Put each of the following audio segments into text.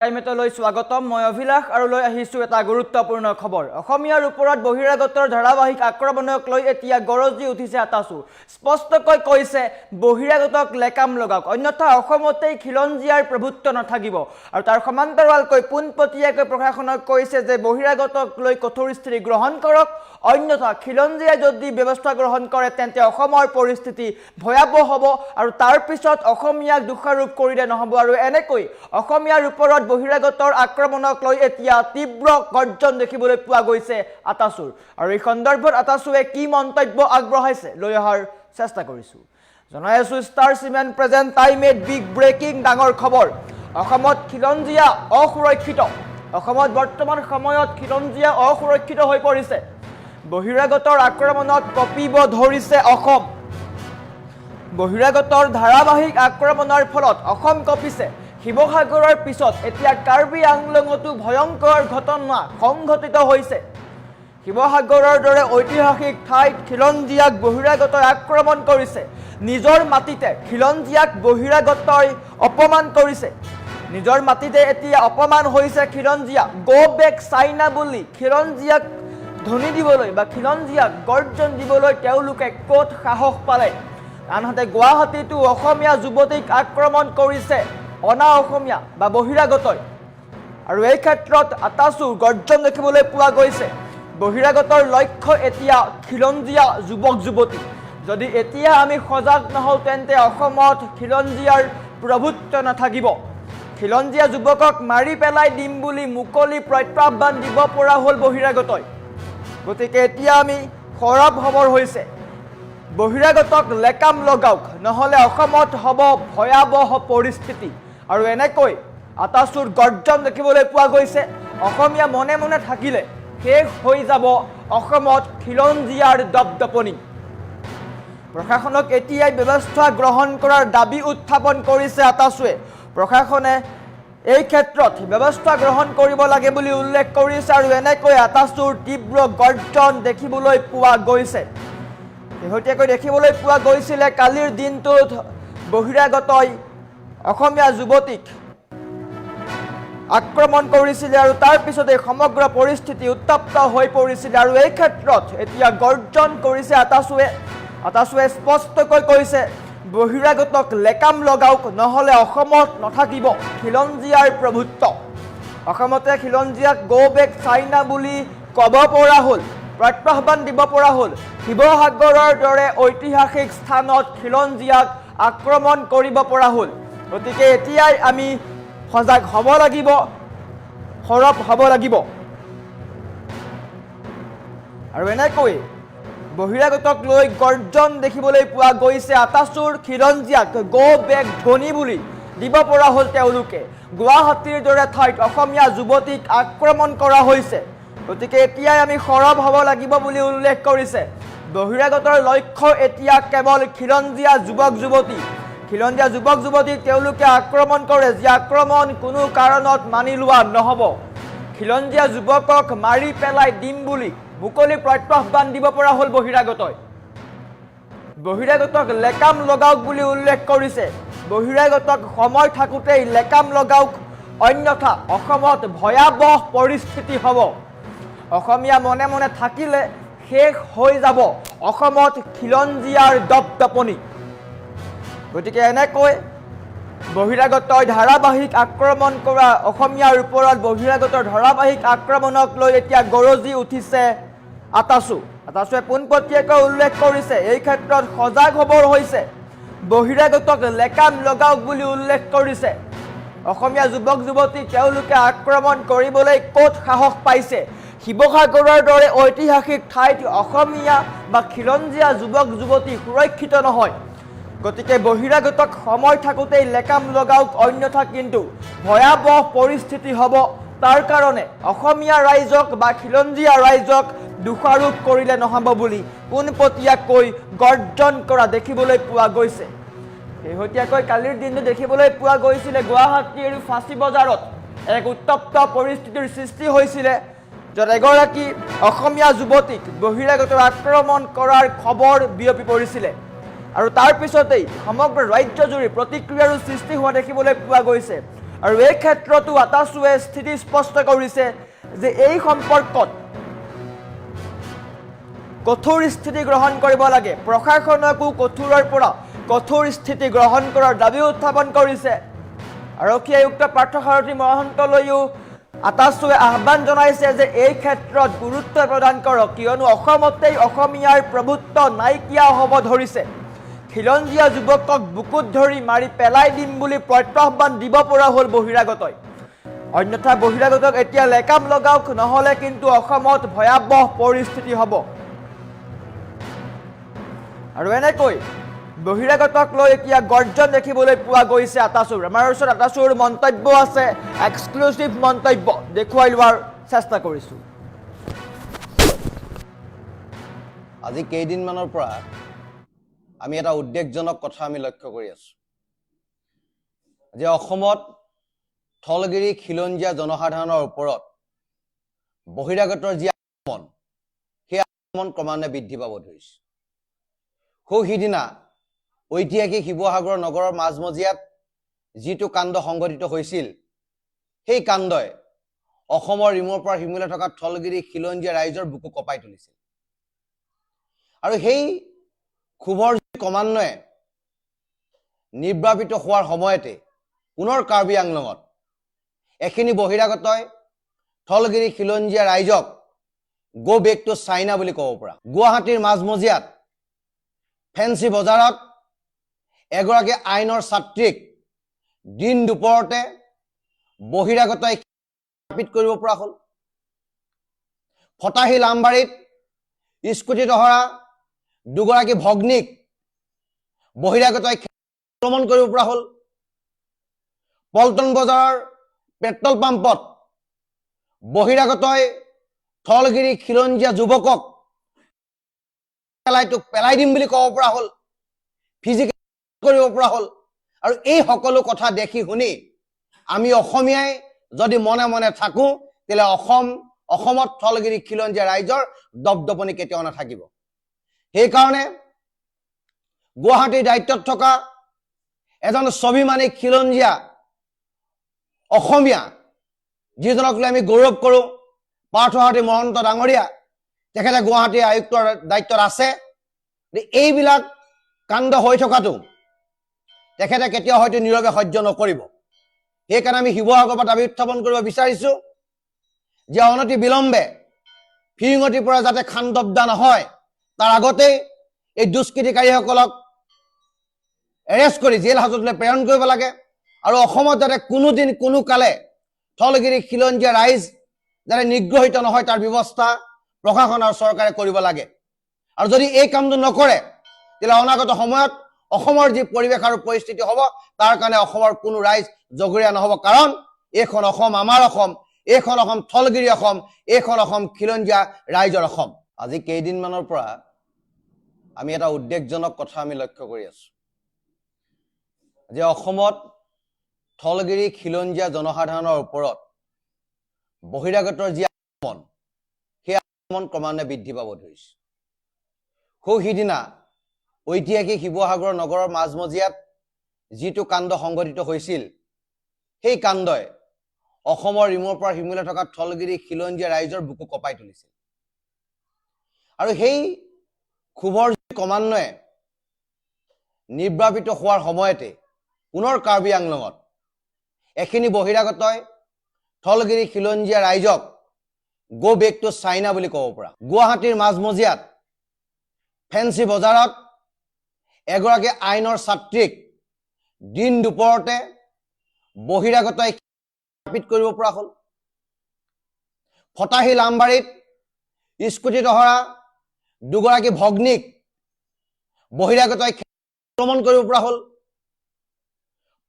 টাইমেটলৈ স্বাগতম মই অভিলাষ আৰু লৈ আহিছো এটা গুৰুত্বপূৰ্ণ খবৰ অসমীয়াৰ ওপৰত বহিৰাগতৰ ধাৰাবাহিক আক্ৰমণক লৈ এতিয়া গৰজি উঠিছে আতাসু স্পষ্টকৈ কৈছে বহিৰাগতক লেকাম লগাওক অন্যথা অসমতেই খিলঞ্জীয়াৰ প্ৰভুত্ব নাথাকিব আৰু তাৰ সমান্তৰালকৈ পোনপটীয়াকৈ প্ৰশাসনক কৈছে যে বহিৰাগতক লৈ কঠোৰ স্থিতি গ্ৰহণ কৰক অন্যথা খিলঞ্জীয়াই যদি ব্যৱস্থা গ্ৰহণ কৰে তেন্তে অসমৰ পৰিস্থিতি ভয়াবহ হ'ব আৰু তাৰ পিছত অসমীয়াক দোষাৰোপ কৰিলে নহ'ব আৰু এনেকৈ অসমীয়াৰ ওপৰত বহিৰাগতৰ আক্ৰমণক লৈ এতিয়া তীব্ৰ গৰ্জন দেখিবলৈ পোৱা গৈছে আতাসুৰ আৰু এই সন্দৰ্ভত আতাসুৱে কি মন্তব্য আগবঢ়াইছে লৈ অহাৰ চেষ্টা কৰিছো জনাই আছো ষ্টাৰ চিমেণ্ট প্ৰেজেণ্ট টাইমেট বিগ ব্ৰেকিং ডাঙৰ খবৰ অসমত খিলঞ্জীয়া অসুৰক্ষিত অসমত বৰ্তমান সময়ত খিলঞ্জীয়া অসুৰক্ষিত হৈ পৰিছে বহিৰাগতৰ আক্ৰমণত কঁপিব ধৰিছে অসম বহিৰাগতৰ ধাৰাবাহিক আক্ৰমণৰ ফলত অসম কঁপিছে শিৱসাগৰৰ পিছত এতিয়া কাৰ্বি আংলঙতো ভয়ংকৰ ঘটনা সংঘটিত হৈছে শিৱসাগৰৰ দৰে ঐতিহাসিক ঠাইত খিলঞ্জীয়াক বহিৰাগতই আক্ৰমণ কৰিছে নিজৰ মাটিতে খিলঞ্জীয়াক বহিৰাগতই অপমান কৰিছে নিজৰ মাটিতে এতিয়া অপমান হৈছে খিলঞ্জীয়া গো বেক চাইনা বুলি খিলঞ্জীয়াক ধ্বনি দিবলৈ বা খিলঞ্জীয়াক গৰ্জন দিবলৈ তেওঁলোকে ক'ত সাহস পালে আনহাতে গুৱাহাটীতো অসমীয়া যুৱতীক আক্ৰমণ কৰিছে অনা অসমীয়া বা বহিৰাগতই আৰু এই ক্ষেত্ৰত আতাসু গৰ্জন দেখিবলৈ পোৱা গৈছে বহিৰাগতৰ লক্ষ্য এতিয়া খিলঞ্জীয়া যুৱক যুৱতী যদি এতিয়া আমি সজাগ নহওঁ তেন্তে অসমত খিলঞ্জীয়াৰ প্ৰভুত্ব নাথাকিব খিলঞ্জীয়া যুৱকক মাৰি পেলাই দিম বুলি মুকলি প্ৰত্যাহ্বান দিব পৰা হ'ল বহিৰাগতই গতিকে এতিয়া আমি সৰব খবৰ হৈছে বহিৰাগতক লেকাম লগাওক নহ'লে অসমত হ'ব ভয়াবহ পৰিস্থিতি আৰু এনেকৈ আতাসুৰ গৰ্জন দেখিবলৈ পোৱা গৈছে অসমীয়া মনে মনে থাকিলে শেষ হৈ যাব অসমত খিলঞ্জীয়াৰ দপদপনি প্ৰশাসনক এতিয়াই ব্যৱস্থা গ্ৰহণ কৰাৰ দাবী উত্থাপন কৰিছে আতাসুৱে প্ৰশাসনে এই ক্ষেত্ৰত ব্যৱস্থা গ্ৰহণ কৰিব লাগে বুলি উল্লেখ কৰিছে আৰু এনেকৈ আতাসুৰ তীব্ৰ গৰ্জন দেখিবলৈ পোৱা গৈছে শেহতীয়াকৈ দেখিবলৈ পোৱা গৈছিলে কালিৰ দিনটোত বহিৰাগতই অসমীয়া যুৱতীক আক্ৰমণ কৰিছিলে আৰু তাৰ পিছতে সমগ্ৰ পৰিস্থিতি উত্তপ্ত হৈ পৰিছিলে আৰু এই ক্ষেত্ৰত এতিয়া গৰ্জন কৰিছে আতাসুৱে স্পষ্টকৈ কৈছে বহিৰাগতক লেকাম লগাওক নহ'লে অসমত নাথাকিব খিলঞ্জীয়াৰ প্ৰভুত্ব অসমতে খিলঞ্জীয়াক গো বেক চাইনা বুলি ক'ব পৰা হ'ল প্ৰত্যাহ্বান দিব পৰা হ'ল শিৱসাগৰৰ দৰে ঐতিহাসিক স্থানত খিলঞ্জীয়াক আক্ৰমণ কৰিব পৰা হ'ল গতিকে এতিয়াই আমি সজাগ হ'ব লাগিব সৰব হ'ব লাগিব আৰু এনেকৈ বহিৰাগতক লৈ গৰ্জন দেখিবলৈ পোৱা গৈছে আতাসুৰ খিলঞ্জীয়াক গো বেক ধ্বনি বুলি দিব পৰা হ'ল তেওঁলোকে গুৱাহাটীৰ দৰে ঠাইত অসমীয়া যুৱতীক আক্ৰমণ কৰা হৈছে গতিকে এতিয়াই আমি সৰব হ'ব লাগিব বুলি উল্লেখ কৰিছে বহিৰাগতৰ লক্ষ্য এতিয়া কেৱল খিলঞ্জীয়া যুৱক যুৱতী তেওঁলোকে আক্ৰমণ কৰে যি আক্ৰমণ কোনো কাৰণত মানি লোৱা নহ'ব খিলঞ্জীয়া যুৱকক মাৰি পেলাই দিম বুলি মুকলি প্ৰত্যাহ্বান দিব পৰা হ'ল বহিৰাগতক লেকাম লগাওক বুলি উল্লেখ কৰিছে বহিৰাগতক সময় থাকোঁতেই লেকাম লগাওক অন্যথা অসমত ভয়াবহ পৰিস্থিতি হ'ব অসমীয়া মনে মনে থাকিলে শেষ হৈ যাব অসমত খিলঞ্জীয়াৰ দপদপনি গতিকে এনেকৈ বহিৰাগতই ধাৰাবাহিক আক্ৰমণ কৰা অসমীয়াৰ ওপৰত বহিৰাগতৰ ধাৰাবাহিক আক্ৰমণক লৈ এতিয়া গৰজি উঠিছে আতাসুৱে পোনপটীয়াকৈ উল্লেখ কৰিছে এই ক্ষেত্ৰত সজাগ হ'বৰ হৈছে বহিৰাগতক লেকাম লগাওক বুলি উল্লেখ কৰিছে অসমীয়া যুৱক যুৱতী তেওঁলোকে আক্ৰমণ কৰিবলৈ ক'ত সাহস পাইছে শিৱসাগৰৰ দৰে ঐতিহাসিক ঠাইত অসমীয়া বা খিলঞ্জীয়া যুৱক যুৱতী সুৰক্ষিত নহয় গতিকে বহিৰাগতক সময় থাকোঁতেই লেকাম লগাওক অন্যথা কিন্তু ভয়াবহ পৰিস্থিতি হ'ব তাৰ কাৰণে অসমীয়া ৰাইজক বা খিলঞ্জীয়া ৰাইজক দোষাৰোপ কৰিলে নহ'ব বুলি পোনপটীয়াকৈ গৰ্জন কৰা দেখিবলৈ পোৱা গৈছে শেহতীয়াকৈ কালিৰ দিনটো দেখিবলৈ পোৱা গৈছিলে গুৱাহাটীৰ ফাঁচী বজাৰত এক উত্তপ্ত পৰিস্থিতিৰ সৃষ্টি হৈছিলে য'ত এগৰাকী অসমীয়া যুৱতীক বহিৰাগতৰ আক্ৰমণ কৰাৰ খবৰ বিয়পি পৰিছিলে আৰু তাৰ পিছতেই সমগ্ৰ ৰাজ্যজুৰি প্ৰতিক্ৰিয়াৰ সৃষ্টি হোৱা দেখিবলৈ পোৱা গৈছে আৰু এই ক্ষেত্ৰতো আতাছুৱে স্থিতি স্পষ্ট কৰিছে যে এই সম্পৰ্কত কঠোৰ স্থিতি গ্ৰহণ কৰিব লাগে, প্ৰশাসনকো কঠোৰৰ পৰা কঠোৰ স্থিতি গ্ৰহণ কৰাৰ দাবী উত্থাপন কৰিছে। আৰক্ষী আয়ুক্ত পাৰ্থসাৰথী মহন্তলৈও আতাছুৱে আহ্বান জনাইছে যে এই ক্ষেত্ৰত গুৰুত্ব প্ৰদান কৰক, কিয়নো অসমতেই অসমীয়াৰ প্ৰভুত্ব নাইকিয়া হ'ব ধৰিছে। খিলঞ্জীয়া যুৱকক বুকুত ধৰি মাৰি পেলাই দিম বুলি প্ৰত্যাহ্বান দিব পৰা হ'ল বহিৰাগতই। অন্যথা বহিৰাগতক এতিয়া লেকাম লগাওক, নহ'লে কিন্তু অসমত ভয়াৱহ পৰিস্থিতি হ'ব। আৰু এনেকৈ বহিৰাগতক লৈ এতিয়া গৰ্জন দেখিবলৈ পোৱা গৈছে আতাছুৰ। আমাৰ ওচৰত আতাছুৰ মন্তব্য আছে, এক্সক্লুচিভ মন্তব্য দেখুৱাই লোৱাৰ চেষ্টা কৰিছোঁ। আজি কেইদিনমানৰ পৰা আমি এটা উদ্বেগজনক কথা আমি লক্ষ্য কৰি আছোঁ যে অসমত থলগিৰি খিলঞ্জীয়া জনসাধাৰণৰ ওপৰত বহিৰাগতৰ যি আক্ৰমণ, সেই আক্ৰমণ ক্ৰমান্বয়ে বৃদ্ধি পাব ধৰিছে। সিদিনা ঐতিহাসিক শিৱসাগৰ নগৰৰ মাজমজিয়াত যিটো কাণ্ড সংঘটিত হৈছিল, সেই কাণ্ডই অসমৰ ইমূৰৰ পৰা সিমূৰলৈ থকা থলগিৰি খিলঞ্জীয়া ৰাইজৰ বুকু কঁপাই তুলিছিল। আৰু সেই ক্ষোভৰ ক্ৰমান্বয়ে নিৰ্বাপিত হোৱাৰ সময়তে পুনৰ কাৰ্বি আংলঙত এখিনি বহিৰাগতই থলগিৰি খিলঞ্জীয়া ৰাইজক গো বেক টু চাইনা বুলি ক'ব পৰা। গুৱাহাটীৰ মাজমজিয়াত ফেঞ্চি বজাৰত এগৰাকী আইনৰ ছাত্ৰীক দিন দুপৰতে বহিৰাগতই পিট কৰিব পৰা হ'ল। ফটাহিল আমবাৰীত স্কুটিত অহা দুগৰাকী ভগ্নীক বহিৰাগতই আক্ৰমণ কৰিব পৰা হ'ল। পল্টন বজাৰৰ পেট্ৰল পাম্পত বহিৰাগতই থলগিৰি খিলঞ্জীয়া যুৱকক পেলাই দিম বুলি ক'ব পৰা হ'ল, ফিজিকেল কৰিব পৰা হ'ল। আৰু এই সকলো কথা দেখি শুনি আমি অসমীয়াই যদি মনে মনে থাকো, তেতিয়াহ'লে অসমত থলগিৰি খিলঞ্জীয়া ৰাইজৰ দপদপনি কেতিয়াও নাথাকিব। সেইকাৰণে গুৱাহাটীৰ দায়িত্বত থকা এজন স্বাভিমানী খিলঞ্জীয়া অসমীয়া, যিজনক লৈ আমি গৌৰৱ কৰোঁ, পাৰ্থসাৰথী মহন্ত ডাঙৰীয়া, তেখেতে গুৱাহাটীৰ আয়ুক্তৰ দায়িত্বত আছে। এইবিলাক কাণ্ড হৈ থকাটো তেখেতে কেতিয়াও হয়তো নীৰৱে সহ্য নকৰিব। সেইকাৰণে আমি শিৱসাগৰৰ পৰা দাবী উত্থাপন কৰিব বিচাৰিছোঁ যে অনতি বিলম্বে ফিৰিঙতিৰ পৰা যাতে খান্দবদা নহয়, তাৰ আগতেই এই দুষ্কৃতিকাৰীসকলক এৰেষ্ট কৰি জেল হাজতলৈ প্ৰেৰণ কৰিব লাগে। আৰু অসমত যাতে কোনোদিন কোনো কালে থলগিৰি খিলঞ্জীয়া ৰাইজ যাতে নিগ্ৰহিত নহয়, তাৰ ব্যৱস্থা প্ৰশাসন আৰু চৰকাৰে কৰিব লাগে। আৰু যদি এই কামটো নকৰে, তেতিয়াহ'লে অনাগত সময়ত অসমৰ যি পৰিৱেশ আৰু পৰিস্থিতি হ'ব, তাৰ কাৰণে অসমৰ কোনো ৰাইজ জগৰীয়া নহ'ব। কাৰণ এইখন অসম আমাৰ অসম, এইখন অসম থলগিৰি অসম, এইখন অসম খিলঞ্জীয়া ৰাইজৰ অসম। আজি কেইদিনমানৰ পৰা আমি এটা উদ্বেগজনক কথা আমি লক্ষ্য কৰি আছোঁ যে অসমত থলগিৰি খিলঞ্জীয়া জনসাধাৰণৰ ওপৰত বহিৰাগতৰ যি আক্ৰমণ, সেই আক্ৰমণ ক্ৰমান্বয়ে বৃদ্ধি পাব ধৰিছে। সিদিনা ঐতিহাসিক শিৱসাগৰ নগৰৰ মাজমজিয়াত যিটো কাণ্ড সংঘটিত হৈছিল, সেই কাণ্ডই অসমৰ ইমূৰৰ পৰা সিমূৰলৈ থকা থলগিৰি খিলঞ্জীয়া ৰাইজৰ বুকু কঁপাই তুলিছিল। আৰু সেই ক্ষোভৰ ক্ৰমান্বয়ে নিৰ্বাপিত হোৱাৰ সময়তে পুনৰ কাৰ্বি আংলঙত এখিনি বহিৰাগতই থলগিৰি খিলঞ্জীয়া ৰাইজক গো বেক টু চাইনা বুলি ক'ব পৰা। গুৱাহাটীৰ মাজমজিয়াত ফেঞ্চি বজাৰত এগৰাকী আইনৰ ছাত্ৰীক দিন দুপৰতে বহিৰাগতই পিট কৰিব পৰা হ'ল। ফটাহিল আমবাৰীত স্কুটিত অহা দুগৰাকী ভগ্নীক বহিৰাগতই আক্ৰমণ কৰিব পৰা হ'ল।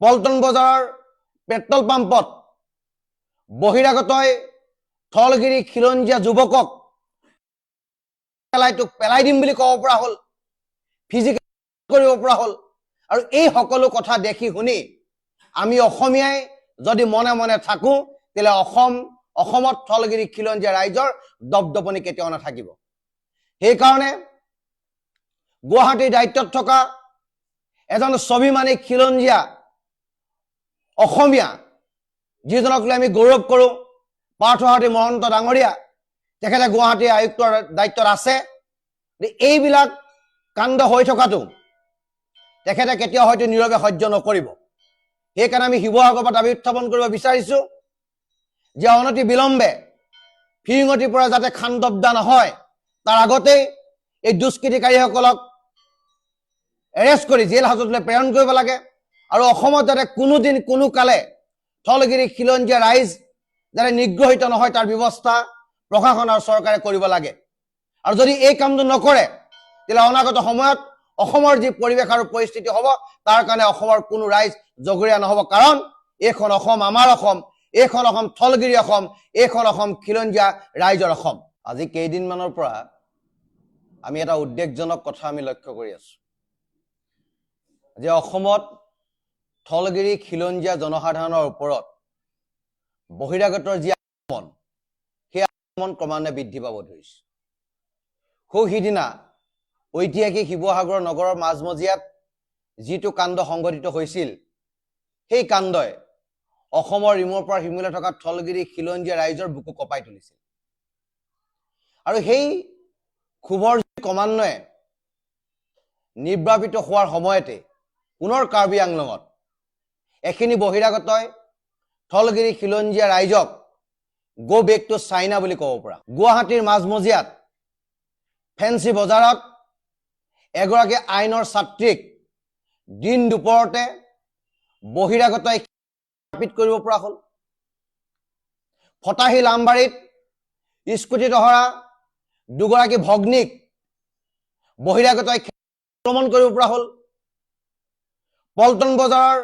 পল্টন বজাৰৰ পেট্ৰল পাম্পত বহিৰাগতই থলগিৰি খিলঞ্জীয়া যুৱকক পেলাই দিম বুলি ক'ব পৰা হ'ল, ফিজিকেল কৰিব পৰা হ'ল। আৰু এই সকলো কথা দেখি শুনি আমি অসমীয়াই যদি মনে মনে থাকো, তেতিয়াহ'লে অসমত থলগিৰি খিলঞ্জীয়া ৰাইজৰ দপদপনি কেতিয়াও নাথাকিব। সেইকাৰণে গুৱাহাটীৰ দায়িত্বত থকা এজন স্বাভিমানী খিলঞ্জীয়া অসমীয়া, যিজনক লৈ আমি গৌৰৱ কৰোঁ পাৰ্থসাৰথী মহন্ত ডাঙৰীয়া, তেখেতে গুৱাহাটী আয়ুক্তৰ দায়িত্বত আছে। এইবিলাক কাণ্ড হৈ থকাটো তেখেতে কেতিয়াও হয়তো নীৰৱে সহ্য নকৰিব। সেইকাৰণে আমি শিৱসাগৰৰ পৰা দাবী উত্থাপন কৰিব বিচাৰিছোঁ যে অনতি বিলম্বে ফিৰিঙতিৰ পৰা যাতে খান্দবদা নহয়, তাৰ আগতেই এই দুষ্কৃতিকাৰীসকলক এৰেষ্ট কৰি জেল হাজতলৈ প্ৰেৰণ কৰিব লাগে। আৰু অসমত যাতে কোনোদিন কোনো কালে স্থলগিৰি খিলঞ্জীয়া ৰাইজ যাতে নিগ্ৰহিত নহয় তাৰ ব্যৱস্থা প্ৰশাসন আৰু চৰকাৰে কৰিব লাগে। আৰু যদি এই কামটো নকৰে তেতিয়াহ'লে অনাগত সময়ত অসমৰ যি পৰিৱেশ আৰু পৰিস্থিতি হ'ব তাৰ কাৰণে অসমৰ কোনো ৰাইজ জগৰীয়া নহ'ব। কাৰণ এইখন অসম আমাৰ অসম, এইখন অসম স্থলগিৰি অসম, এইখন অসম খিলঞ্জীয়া ৰাইজৰ অসম। আজি কেইদিনমানৰ পৰা আমি এটা উদ্বেগজনক কথা আমি লক্ষ্য কৰি আছোঁ যে অসমত স্থলগিৰি খিলঞ্জীয়া জনসাধাৰণৰ ওপৰত বহিৰাগতৰ যি আক্ৰমণ, সেই আক্ৰমণ ক্ৰমান্বয়ে বৃদ্ধি পাব ধৰিছে। সিদিনা ঐতিহাসিক শিৱসাগৰ নগৰৰ মাজমজিয়াত যিটো কাণ্ড সংঘটিত হৈছিল, সেই কাণ্ডই অসমৰ ইমূৰৰ পৰা সিমূৰলৈ থকা স্থলগিৰি খিলঞ্জীয়া ৰাইজৰ বুকু কঁপাই তুলিছিল। আৰু সেই ক্ষোভৰ ক্ৰমান্বয়ে নিৰ্বাপিত হোৱাৰ সময়তে পুনৰ কাৰ্বি আংলঙত এখিনি বহিৰাগতই স্থলগিৰি খিলঞ্জীয়া ৰাইজক গো বেক টু চাইনা বুলি ক'ব পৰা। গুৱাহাটীৰ মাজমজিয়াত ফেঞ্চি বজাৰত এগৰাকী আইনৰ ছাত্ৰীক দিন দুপৰতে বহিৰাগতই মাৰপিট কৰিব পৰা হ'ল। ফটাহিল আমবাৰীত স্কুটিত অহা দুগৰাকী ভগ্নীক বহিৰাগতই আক্ৰমণ কৰিব পৰা হ'ল। পল্টন বজাৰৰ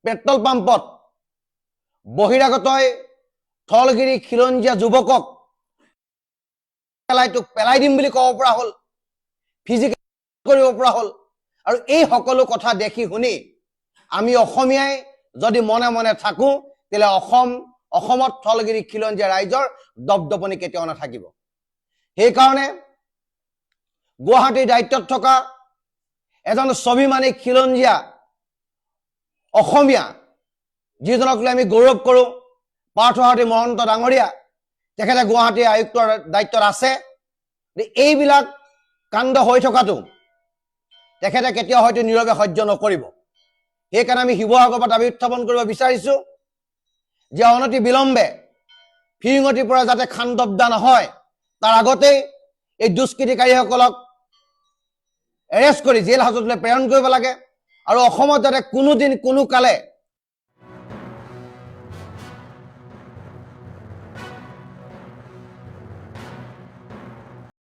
পেট্ৰল পাম্পত বহিৰাগতই স্থলগিৰি খিলঞ্জীয়া যুৱকক পেলাই দিম বুলি ক'ব পৰা হ'ল, ফিজিকেল কৰিব পৰা হ'ল। আৰু এই সকলো কথা দেখি শুনি আমি অসমীয়াই যদি মনে মনে থাকোঁ তেতিয়াহ'লে অসমত স্থলগিৰি খিলঞ্জীয়া ৰাইজৰ দপদপনি কেতিয়াও নাথাকিব। সেইকাৰণে গুৱাহাটীৰ দায়িত্বত থকা এজন স্বাভিমানী খিলঞ্জীয়া অসমীয়া, যিজনক লৈ আমি গৌৰৱ কৰোঁ পাৰ্থসাৰথী মহন্ত ডাঙৰীয়া, তেখেতে গুৱাহাটী আয়ুক্তৰ দায়িত্বত আছে। এইবিলাক কাণ্ড হৈ থকাটো তেখেতে কেতিয়াও হয়তো নীৰৱে সহ্য নকৰিব। সেইকাৰণে আমি শিৱসাগৰৰ পৰা দাবী উত্থাপন কৰিব বিচাৰিছোঁ যে অনতি বিলম্বে ফিৰিঙতিৰ পৰা যাতে খান্দবদা নহয়, তাৰ আগতেই এই দুষ্কৃতিকাৰীসকলক এৰেষ্ট কৰি জেল হাজতলৈ প্ৰেৰণ কৰিব লাগে। আৰু অসমত যাতে কোনোদিন কোনো কালে